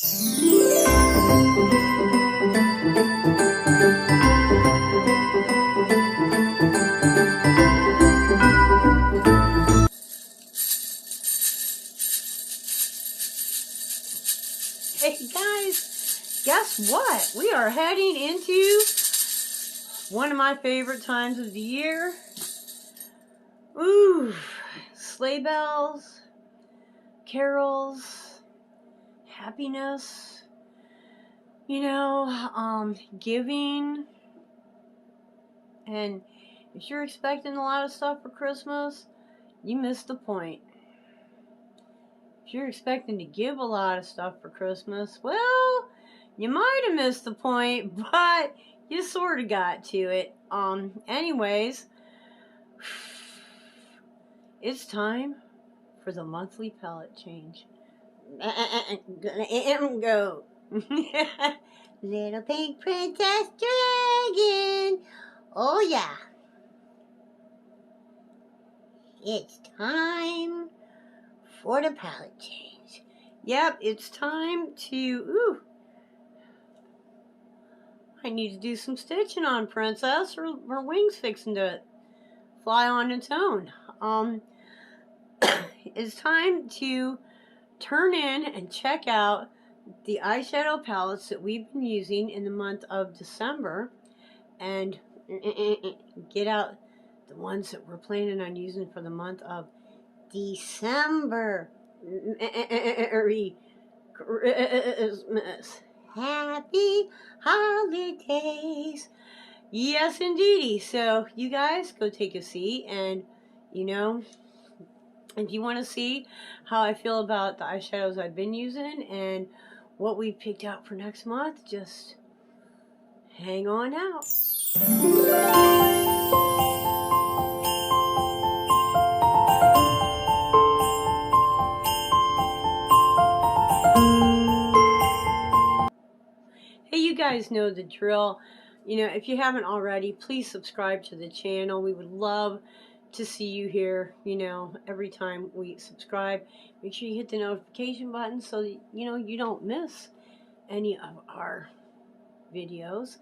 Hey guys, guess what? We are heading into one of my favorite times of the year. Ooh, sleigh bells, carols, happiness, giving. And if you're expecting a lot of stuff for Christmas, you missed the point. If you're expecting to give a lot of stuff for Christmas, well, you might have missed the point, but you sort of got to it. Anyways, it's time for the monthly palette change. Glam Goat. Little pink princess dragon. Oh yeah. It's time for the palette change. Yep, it's time to, I need to do some stitching on Princess. Her wings fixing to fly on its own. It's time to turn in and check out the eyeshadow palettes that we've been using in the month of December and get out the ones that we're planning on using for the month of December. Merry Christmas. Happy holidays. Yes, indeedy. So, you guys go take a seat and, if you want to see how I feel about the eyeshadows I've been using and what we picked out for next month, just hang on out. Hey, you guys know the drill. If you haven't already, please subscribe to the channel. We would love to see you here, every time we subscribe. Make sure you hit the notification button so that, you don't miss any of our videos.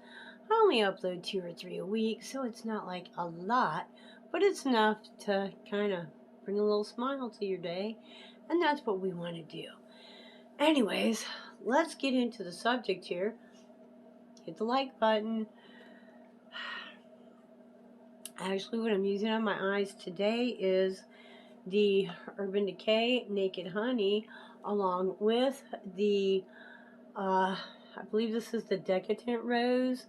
I only upload 2 or 3 a week, so it's not like a lot, but it's enough to kind of bring a little smile to your day, and that's what we want to do. Anyways, let's get into the subject here. Hit the like button. Actually, what I'm using on my eyes today is the Urban Decay Naked Honey, along with the, I believe this is the Decadent Rose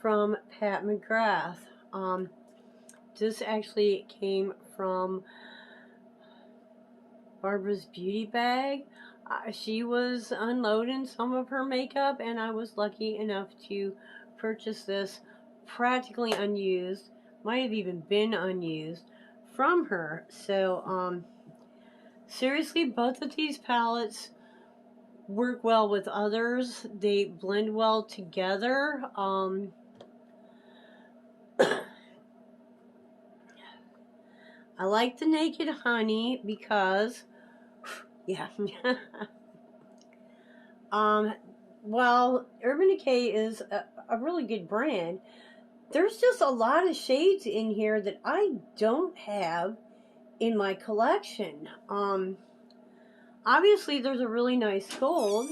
from Mcgrath. This actually came from Barbara's beauty bag. She was unloading some of her makeup, and I was lucky enough to purchase this practically unused, might have even been unused, from her. So, seriously, both of these palettes work well with others. They blend well together. I like the Naked Honey because, yeah. Well, Urban Decay is a really good brand. There's just a lot of shades in here that I don't have in my collection. Obviously there's a really nice gold,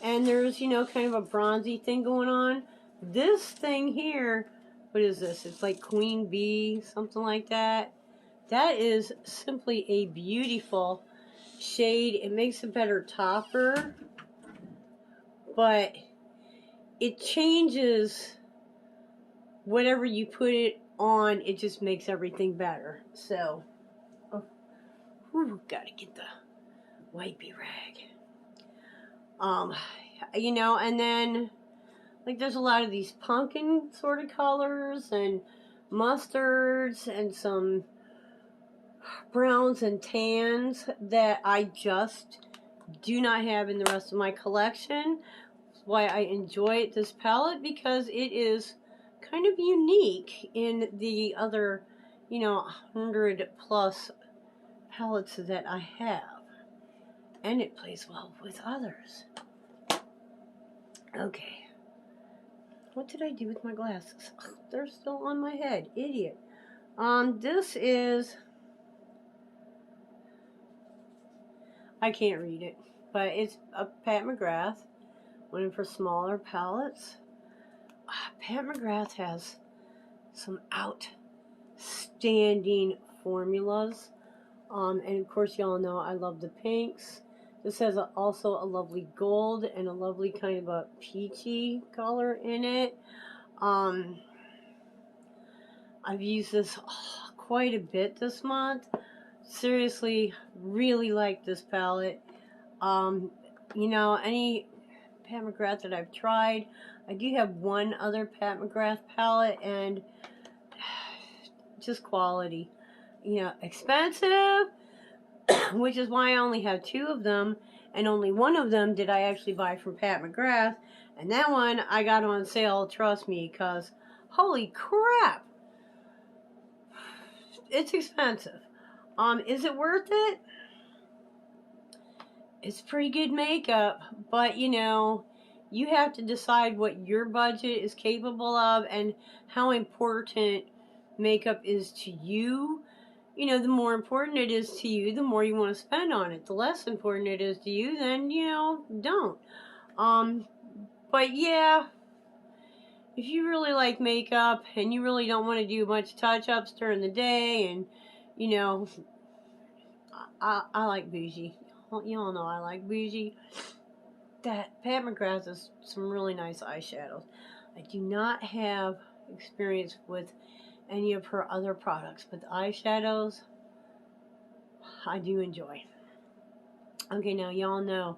and there's, kind of a bronzy thing going on. This thing here, what is this? It's like Queen Bee, something like that. That is simply a beautiful shade. It makes a better topper, but it changes whatever you put it on. It just makes everything better. So, gotta get the wipey rag. And then, like, there's a lot of these pumpkin sort of colors and mustards and some browns and tans that I just do not have in the rest of my collection. That's why I enjoy this palette, because it is kind of unique in the other, 100 plus palettes that I have. And it plays well with others. Okay. What did I do with my glasses? They're still on my head. Idiot. This is... I can't read it. But it's a Pat Mcgrath. One for smaller palettes. Pat Mcgrath has some outstanding formulas. And of course, y'all know I love the pinks. This has also a lovely gold and a lovely kind of a peachy color in it. I've used this quite a bit this month. Seriously, really like this palette. You know, any Pat Mcgrath that I've tried, I do have one other Pat Mcgrath palette, and just quality. You know, expensive, which is why I only have 2 of them, and only one of them did I actually buy from Pat Mcgrath, and that one I got on sale, trust me, because holy crap, it's expensive. Is it worth it? It's pretty good makeup, but you know, you have to decide what your budget is capable of and how important makeup is to you. You know, the more important it is to you, the more you want to spend on it. The less important it is to you, then, you know, don't. But yeah, if you really like makeup and you really don't want to do much touch-ups during the day, and, you know, I like bougie. Y'all know I like bougie. That Pat Mcgrath has some really nice eyeshadows. I do not have experience with any of her other products, but the eyeshadows I do enjoy. Okay, now y'all know.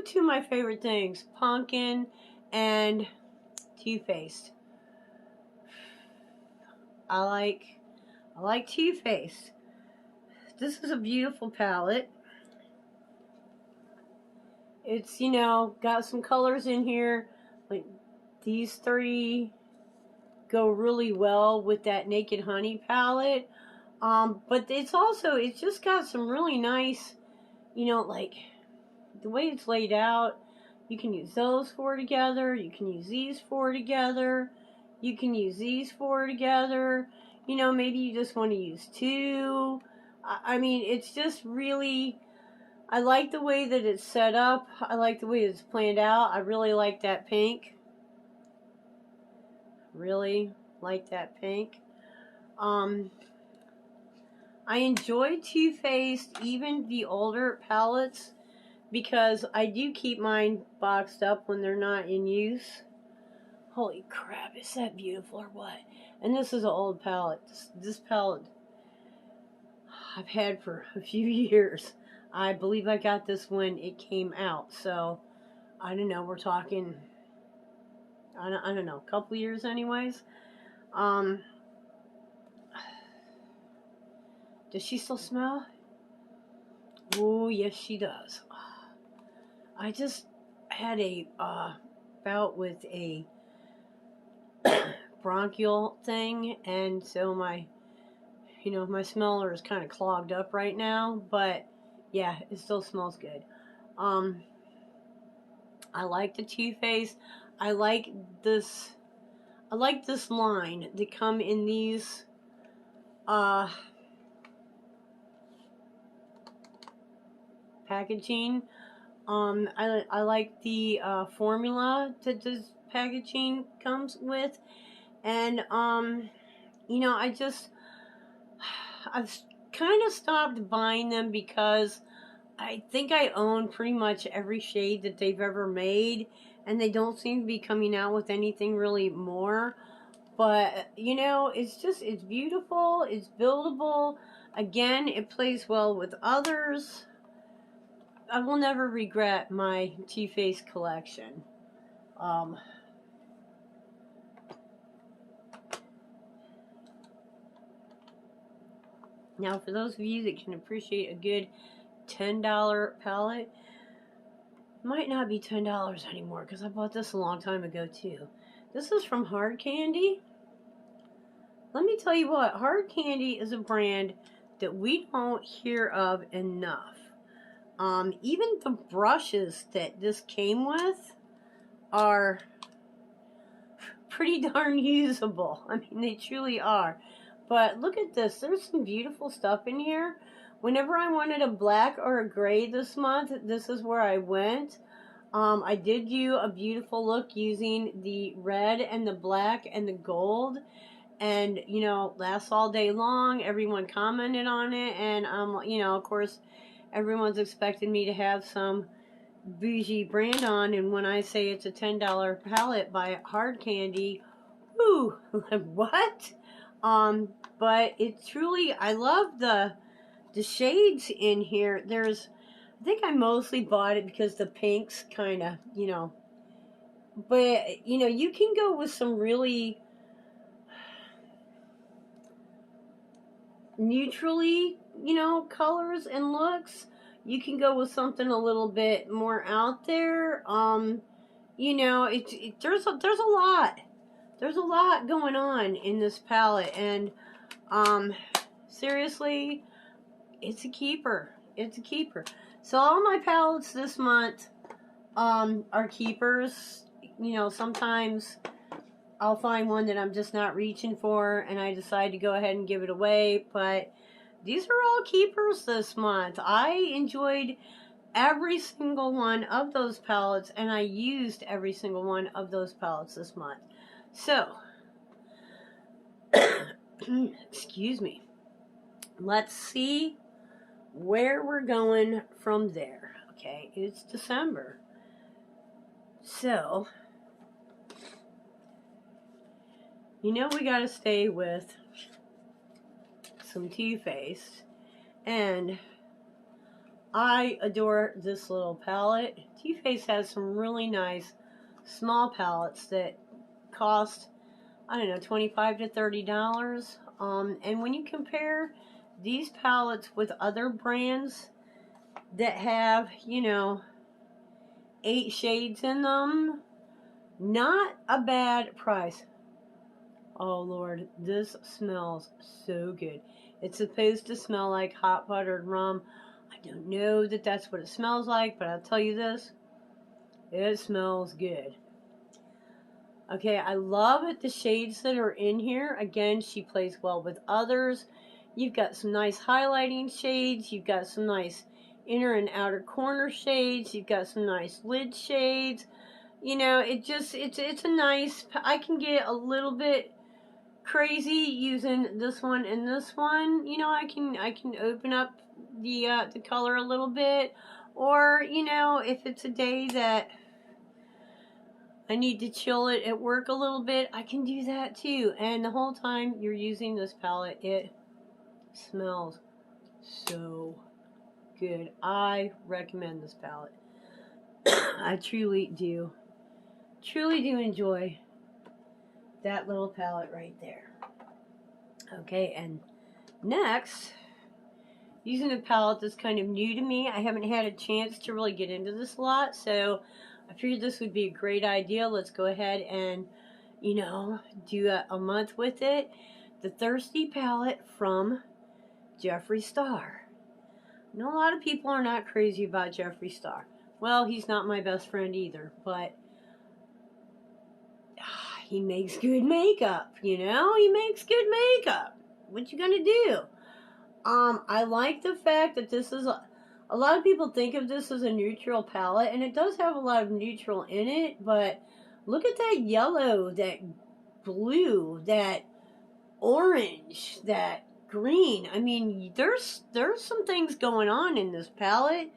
Two of my favorite things, pumpkin and Too Faced. I like Too Faced. This is a beautiful palette. It's, you know, got some colors in here. Like these 3 go really well with that Naked Honey palette. But it's just got some really nice, you know, like the way it's laid out. You can use those 4 together. You can use these 4 together. You can use these 4 together. You know, maybe you just want to use 2. I mean, it's just really, I like the way that it's set up. I like the way it's planned out. I really like that pink. Really like that pink. I enjoy Too Faced, even the older palettes, because I do keep mine boxed up when they're not in use. Holy crap, is that beautiful or what? And this is an old palette. This palette I've had for a few years. I believe I got this when it came out. So, I don't know, we're talking, I don't know, a couple years anyways. Does she still smell? Oh, yes she does. I just had a bout with a bronchial thing, and so my, you know, my smeller is kind of clogged up right now, but yeah, it still smells good. I like the Too Faced. I like this line that come in these packaging. I like the formula that this packaging comes with, and you know, I've kind of stopped buying them because I think I own pretty much every shade that they've ever made, and they don't seem to be coming out with anything really more. But, you know, it's beautiful, it's buildable. Again, it plays well with others. I will never regret my Too Faced collection. Now, for those of you that can appreciate a good $10 palette, might not be $10 anymore because I bought this a long time ago too. This is from Hard Candy. Let me tell you what, Hard Candy is a brand that we don't hear of enough. Even the brushes that this came with are pretty darn usable. I mean, they truly are. But look at this. There's some beautiful stuff in here. Whenever I wanted a black or a gray this month, this is where I went. I did do a beautiful look using the red and the black and the gold. And, you know, lasts all day long. Everyone commented on it. And, you know, of course, everyone's expecting me to have some bougie brand on. And when I say it's a $10 palette by Hard Candy, whoo, what? But it truly, I love the shades in here. I think I mostly bought it because the pinks kind of, you know, but, you know, you can go with some really neutrally, you know, colors and looks. You can go with something a little bit more out there. You know, there's a lot going on in this palette, and seriously, it's a keeper. It's a keeper. So all my palettes this month are keepers. You know, sometimes I'll find one that I'm just not reaching for, and I decide to go ahead and give it away. But these are all keepers this month. I enjoyed every single one of those palettes, and I used every single one of those palettes this month. So, excuse me. Let's see where we're going from there. Okay, it's December. So, you know we gotta stay with some Too Faced. And I adore this little palette. Too Faced has some really nice small palettes that cost, I don't know, $25 to $30. And when you compare these palettes with other brands that have, you know, 8 shades in them, not a bad price. Oh Lord, this smells so good. It's supposed to smell like hot buttered rum. I don't know that that's what it smells like, but I'll tell you this, it smells good. Okay, I love it, the shades that are in here. Again, she plays well with others. You've got some nice highlighting shades. You've got some nice inner and outer corner shades. You've got some nice lid shades. You know, it's a nice, I can get a little bit crazy using this one and this one. You know, I can open up the color a little bit, or, you know, if it's a day that I need to chill it at work a little bit, I can do that too. And the whole time you're using this palette, it smells so good. I recommend this palette. I truly do enjoy that little palette right there. Okay, and next, using a palette that's kind of new to me. I haven't had a chance to really get into this a lot, so I figured this would be a great idea. Let's go ahead and, you know, do a month with it. The Thirsty palette from Jeffree Star. I know a lot of people are not crazy about Jeffree Star. Well, he's not my best friend either, but he makes good makeup, you know? He makes good makeup. What you gonna do? I like the fact that this is a lot of people think of this as a neutral palette, and it does have a lot of neutral in it, but look at that yellow, that blue, that orange, that green. I mean, there's some things going on in this palette.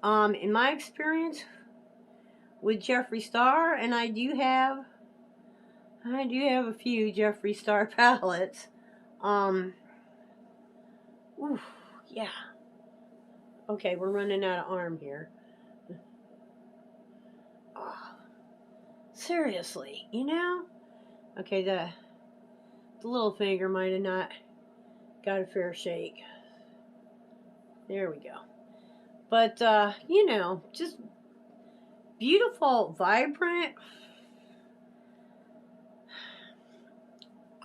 In my experience with Jeffree Star, and I do have a few Jeffree Star palettes. Oof, yeah. Okay, we're running out of arm here. Oh, seriously, you know? Okay, the little finger might have not got a fair shake. There we go. But, you know, just beautiful, vibrant.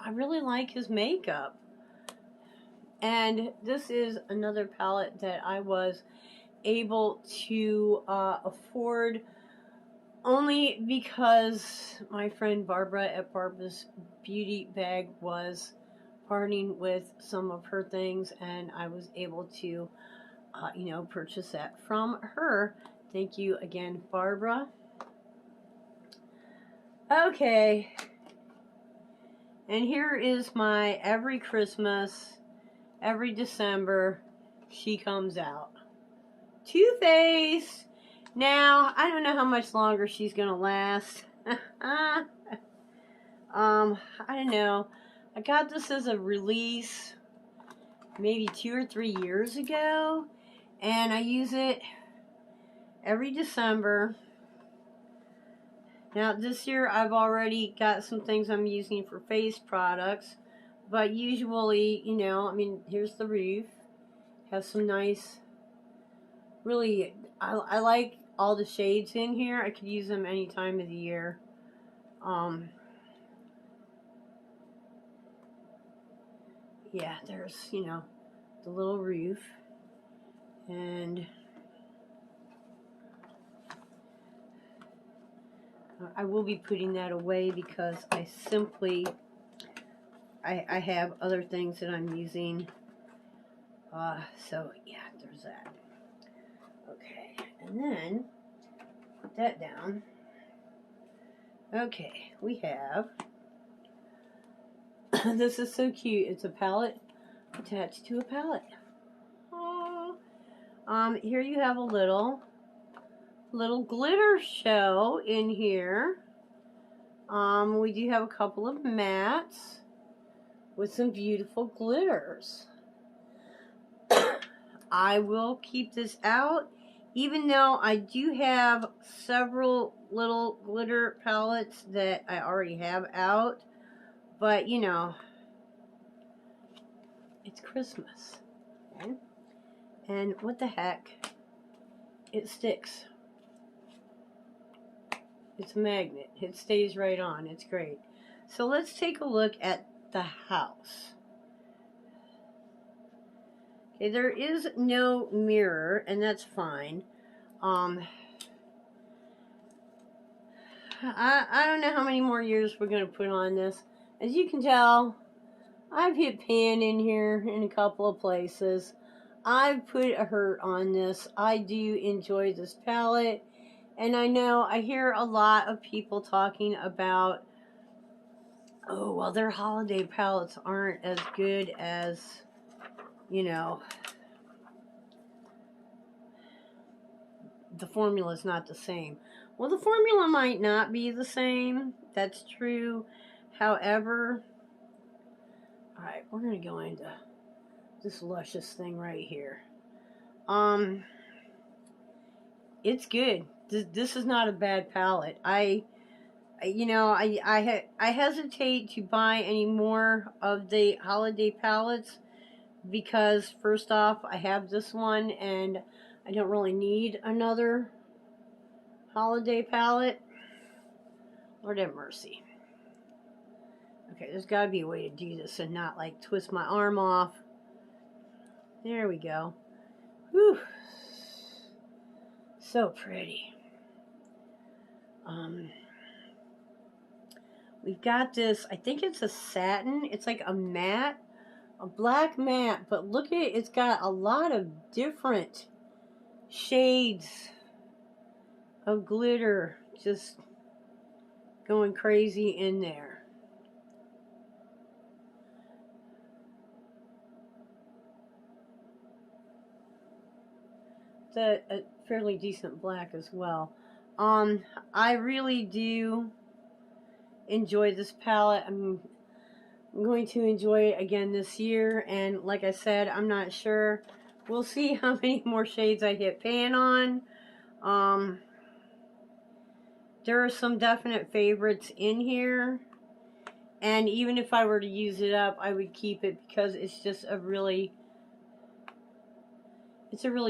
I really like his makeup. And this is another palette that I was able to afford only because my friend Barbara at Barbara's Beauty Bag was parting with some of her things, and I was able to, purchase that from her. Thank you again, Barbara. Okay. And here is my every Christmas, every December, she comes out. Too Faced. Now, I don't know how much longer she's going to last. I don't know. I got this as a release maybe 2 or 3 years ago. And I use it every December. Now, this year I've already got some things I'm using for face products. But usually, here's the roof. Has some nice, really, I like all the shades in here. I could use them any time of the year. Yeah, there's, the little roof. And I will be putting that away because I simply, I have other things that I'm using. So, yeah, there's that. Okay, and then put that down. Okay, we have, this is so cute. It's a palette attached to a palette. Aww. Here you have a little glitter show in here. We do have a couple of mats with some beautiful glitters. I will keep this out, even though I do have several little glitter palettes that I already have out. But, it's Christmas. Okay? And what the heck? It sticks. It's a magnet. It stays right on. It's great. So let's take a look at the house. Okay, there is no mirror, and that's fine. I don't know how many more years we're going to put on this. As you can tell, I've hit pan in here in a couple of places. I've put a hurt on this. I do enjoy this palette. And I know I hear a lot of people talking about, oh, well, their holiday palettes aren't as good as, the formula's not the same. Well, the formula might not be the same. That's true. However, alright, we're going to go into this luscious thing right here. It's good. This is not a bad palette. I hesitate to buy any more of the holiday palettes because, first off, I have this one and I don't really need another holiday palette. Lord have mercy. Okay, there's got to be a way to do this and not like twist my arm off. There we go. Whew. So pretty. We've got this, I think it's a satin. It's like a matte, a black matte, but look at it, it's got a lot of different shades of glitter just going crazy in there. It's a fairly decent black as well. I really do enjoy this palette. I'm going to enjoy it again this year, and like I said, I'm not sure. We'll see how many more shades I hit pan on. There are some definite favorites in here, and even if I were to use it up, I would keep it because it's just a really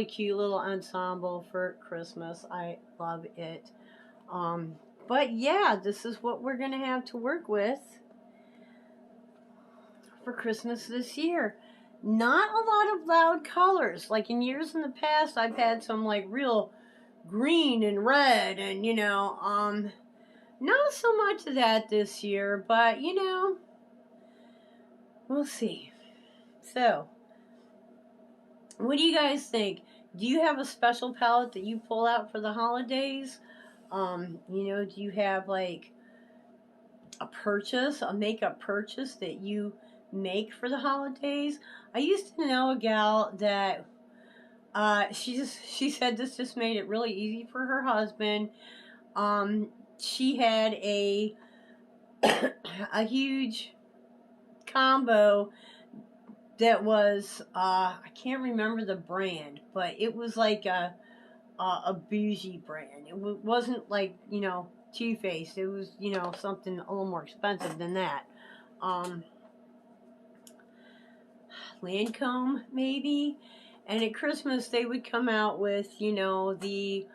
cute little ensemble for Christmas. I love it. But yeah, this is what we're going to have to work with for Christmas this year. not a lot of loud colors. Like in years in the past, I've had some like real green and red, and not so much of that this year, but we'll see. So, what do you guys think? Do you have a special palette that you pull out for the holidays? Do you have like a makeup purchase that you make for the holidays? I used to know a gal that she said this just made it really easy for her husband. She had a a huge combo that was I can't remember the brand, but it was like a bougie brand. It wasn't like Too Faced. It was something a little more expensive than that. Lancome maybe. And at Christmas they would come out with the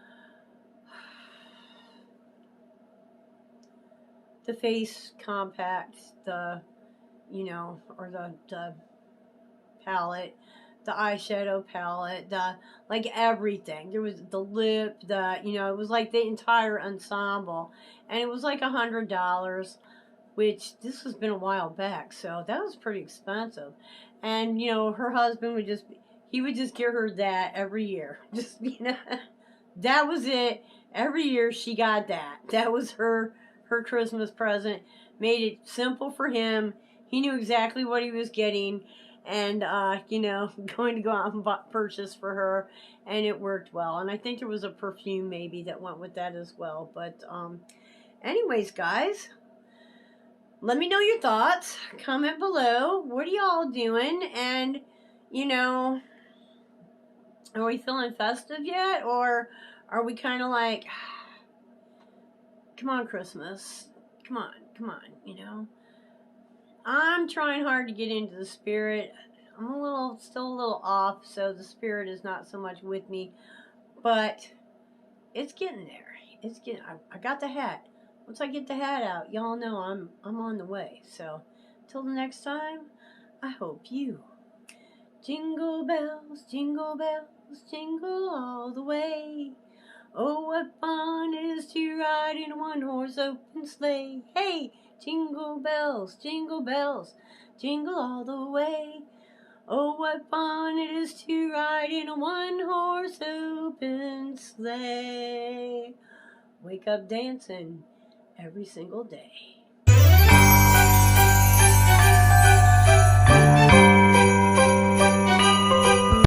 face compact, or the palette, the eyeshadow palette, the like everything. There was the lip, it was like the entire ensemble, and it was like $100, which this has been a while back, so that was pretty expensive. And her husband would just give her that every year, just that was it. Every year she got that. That was her Christmas present. Made it simple for him. He knew exactly what he was getting, and going to go out and purchase for her, and it worked well. And I think there was a perfume maybe that went with that as well. But anyways, guys, let me know your thoughts. Comment below. What are y'all doing? And are we feeling festive yet, or are we kind of like, come on, Christmas, come on, I'm trying hard to get into the spirit. I'm still a little off, so the spirit is not so much with me, but it's getting there. I got the hat. Once I get the hat out, y'all know I'm on the way. So, till the next time, I hope you jingle bells, jingle all the way. Oh, what fun it is to ride in a one-horse open sleigh. Hey, jingle bells, jingle all the way. Oh, what fun it is to ride in a one-horse open sleigh. Wake up dancing every single day.